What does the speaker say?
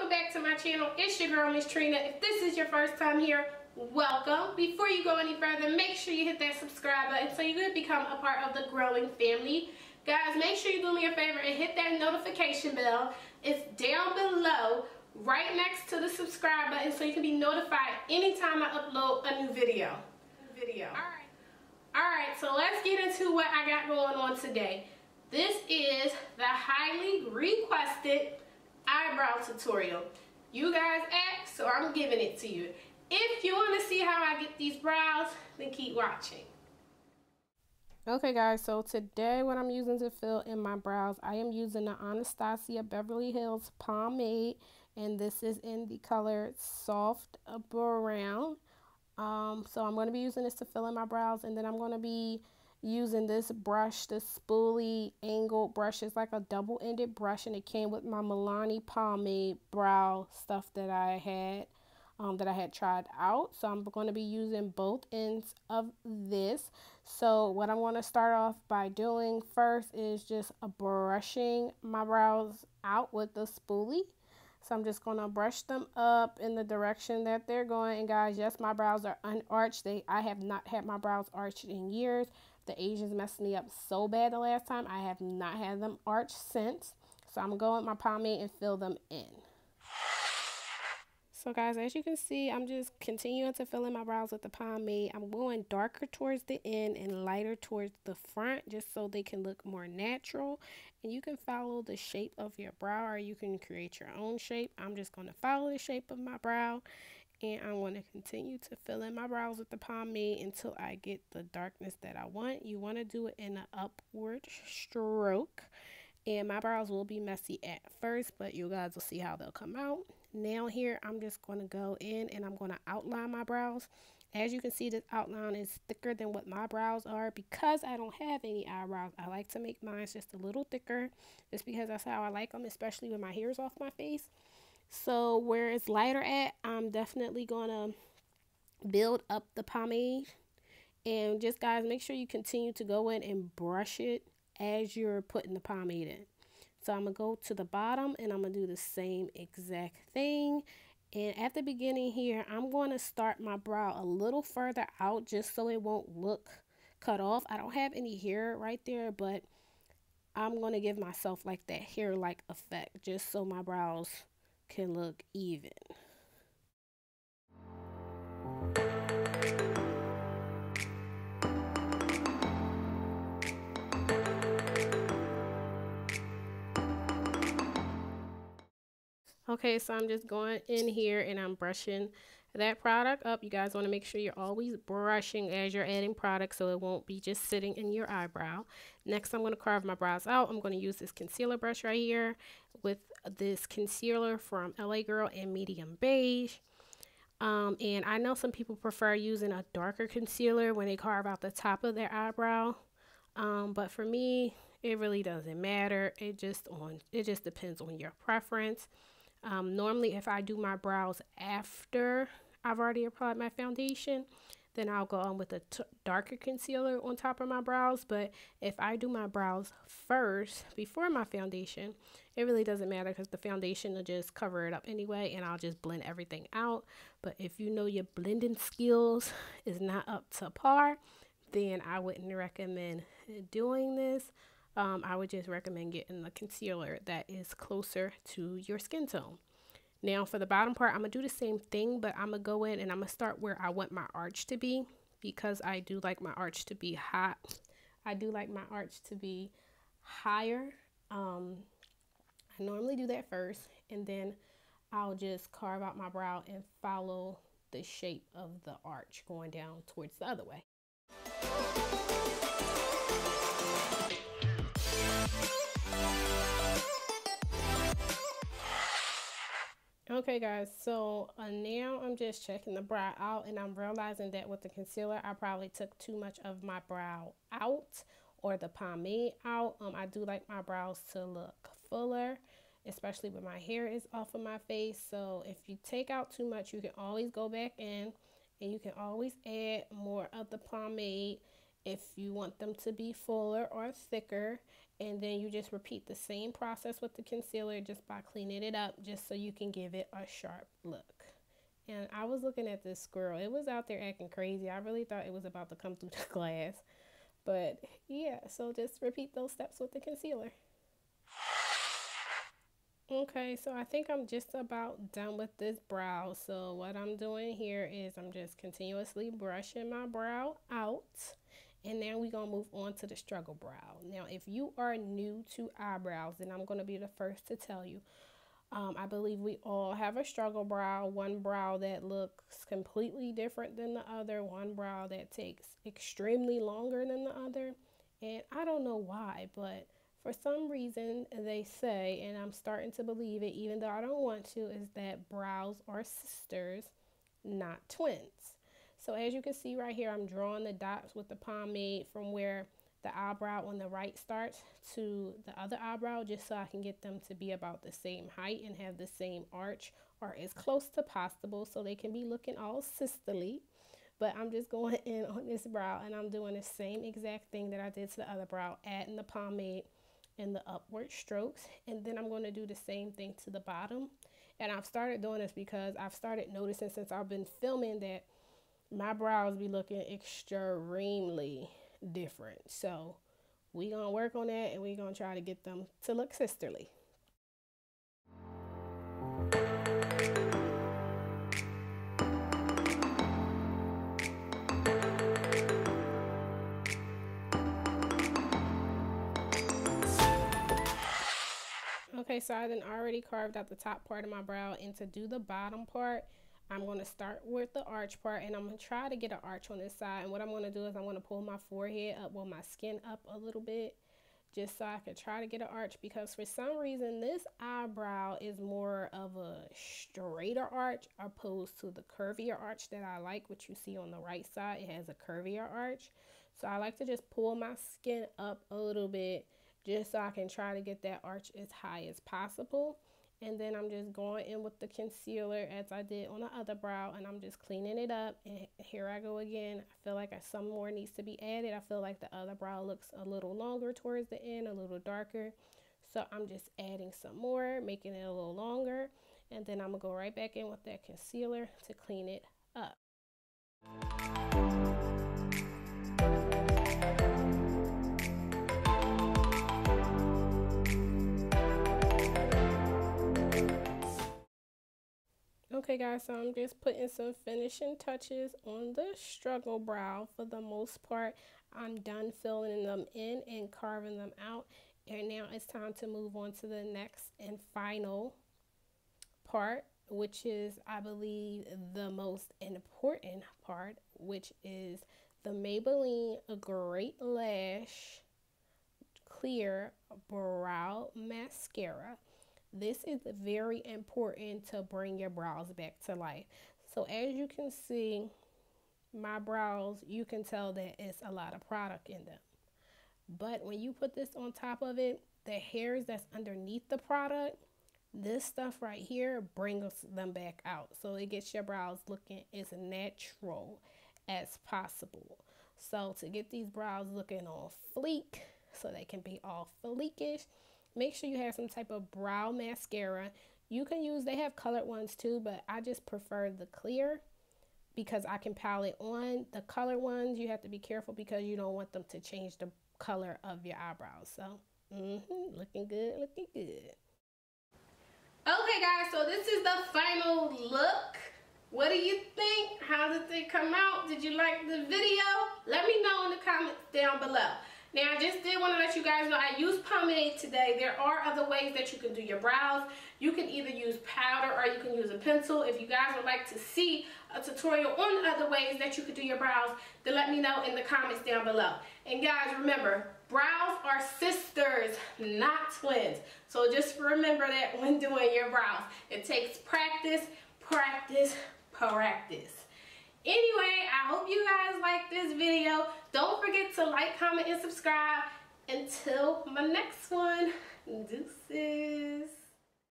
welcome back to my channel. It's your girl, Itsmisstrina. If this is your first time here, welcome. Before you go any further, make sure you hit that subscribe button so you could become a part of the growing family. Guys, make sure you do me a favor and hit that notification bell. It's down below, right next to the subscribe button, so you can be notified anytime I upload a new video. Alright, so let's get into what I got going on today. This is the highly requested eyebrow tutorial. You guys asked, so I'm giving it to you. If you want to see how I get these brows, then keep watching. Okay guys, so today what I'm using to fill in my brows, I am using the Anastasia Beverly Hills Pomade, and this is in the color Soft Brown. So I'm going to be using this to fill in my brows, and then I'm going to be using this brush, this spoolie angled brush. It's like a double-ended brush, and it came with my Maybelline Pomade brow stuff that I had tried out. So I'm going to be using both ends of this. So what I'm going to start off by doing first is just brushing my brows out with the spoolie. So I'm just going to brush them up in the direction that they're going. And guys, yes, my brows are unarched. I have not had my brows arched in years. The Asians messed me up so bad the last time. I have not had them arched since. So I'm going to go with my pomade and fill them in. So guys, as you can see, I'm just continuing to fill in my brows with the pomade. I'm going darker towards the end and lighter towards the front, just so they can look more natural. And you can follow the shape of your brow, or you can create your own shape. I'm just going to follow the shape of my brow, and I'm going to continue to fill in my brows with the pomade until I get the darkness that I want. You want to do it in an upward stroke. And my brows will be messy at first, but you guys will see how they'll come out. Now here, I'm just going to go in and I'm going to outline my brows. As you can see, this outline is thicker than what my brows are. Because I don't have any eyebrows, I like to make mine just a little thicker, just because that's how I like them, especially when my hair is off my face. So where it's lighter at, I'm definitely going to build up the pomade. And just guys, make sure you continue to go in and brush it as you're putting the pomade in. So I'm going to go to the bottom and I'm going to do the same exact thing. And at the beginning here, I'm going to start my brow a little further out just so it won't look cut off. I don't have any hair right there, but I'm going to give myself like that hair-like effect just so my brows can look even. Okay, so I'm just going in here and I'm brushing that product up. You guys want to make sure you're always brushing as you're adding product so it won't be just sitting in your eyebrow. Next, I'm going to carve my brows out. I'm going to use this concealer brush right here with this concealer from LA Girl in medium beige. And I know some people prefer using a darker concealer when they carve out the top of their eyebrow. But for me, it really doesn't matter. It just depends on your preference. Normally, if I do my brows after I've already applied my foundation, then I'll go on with a darker concealer on top of my brows. But if I do my brows first before my foundation, it really doesn't matter because the foundation will just cover it up anyway, and I'll just blend everything out. But if you know your blending skills is not up to par, then I wouldn't recommend doing this. I would just recommend getting the concealer that is closer to your skin tone. Now for the bottom part, I'm going to do the same thing, but I'm going to go in and I'm going to start where I want my arch to be, because I do like my arch to be hot. I do like my arch to be higher. I normally do that first, and then I'll just carve out my brow and follow the shape of the arch going down towards the other way. Okay guys, so now I'm just checking the brow out, and I'm realizing that with the concealer I probably took too much of my brow out, or the pomade out. I do like my brows to look fuller, especially when my hair is off of my face. So if you take out too much, you can always go back in and you can always add more of the pomade if you want them to be fuller or thicker. And then you just repeat the same process with the concealer just by cleaning it up, just so you can give it a sharp look. And I was looking at this squirrel. It was out there acting crazy. I really thought it was about to come through the glass. But yeah, so just repeat those steps with the concealer. Okay, so I think I'm just about done with this brow. So what I'm doing here is I'm just continuously brushing my brow out. And now we're going to move on to the struggle brow. Now, if you are new to eyebrows, then I'm going to be the first to tell you. I believe we all have a struggle brow. One brow that looks completely different than the other. One brow that takes extremely longer than the other. And I don't know why, but for some reason they say, and I'm starting to believe it even though I don't want to, is that brows are sisters, not twins. So as you can see right here, I'm drawing the dots with the pomade from where the eyebrow on the right starts to the other eyebrow, just so I can get them to be about the same height and have the same arch, or as close to possible, so they can be looking all sisterly. But I'm just going in on this brow and I'm doing the same exact thing that I did to the other brow, adding the pomade and the upward strokes. And then I'm going to do the same thing to the bottom. And I've started doing this because I've started noticing since I've been filming that my brows be looking extremely different. So we're going to work on that and we're going to try to get them to look sisterly. Okay, so I then already carved out the top part of my brow, and to do the bottom part, I'm going to start with the arch part, and I'm going to try to get an arch on this side. And what I'm going to do is I'm going to pull my forehead up, well, my skin up a little bit, just so I can try to get an arch, because for some reason this eyebrow is more of a straighter arch opposed to the curvier arch that I like, which you see on the right side. It has a curvier arch. So I like to just pull my skin up a little bit just so I can try to get that arch as high as possible. And then I'm just going in with the concealer as I did on the other brow, and I'm just cleaning it up. And here I go again. I feel like some more needs to be added. I feel like the other brow looks a little longer towards the end, a little darker. So I'm just adding some more, making it a little longer. And then I'm going to go right back in with that concealer to clean it up. Okay guys, so I'm just putting some finishing touches on the struggle brow. For the most part, I'm done filling them in and carving them out. And now it's time to move on to the next and final part, which is, I believe, the most important part, which is the Maybelline Great Lash Clear Brow Mascara. This is very important to bring your brows back to life. So as you can see, my brows, you can tell that it's a lot of product in them. But when you put this on top of it, the hairs that's underneath the product, this stuff right here brings them back out. So it gets your brows looking as natural as possible. So to get these brows looking all fleek, so they can be all fleekish, make sure you have some type of brow mascara. You can use, they have colored ones too, but I just prefer the clear because I can pile it on. The colored ones, you have to be careful because you don't want them to change the color of your eyebrows. So, looking good, looking good. Okay guys, so this is the final look. What do you think? How did they come out? Did you like the video? Let me know in the comments down below. Now, I just did want to let you guys know I used pomade today. There are other ways that you can do your brows. You can either use powder or you can use a pencil. If you guys would like to see a tutorial on other ways that you could do your brows, then let me know in the comments down below. And guys, remember, brows are sisters, not twins. So just remember that when doing your brows. It takes practice, practice, practice. Anyway, I hope you guys like this video. Don't forget to like, comment, and subscribe. Until my next one, deuces.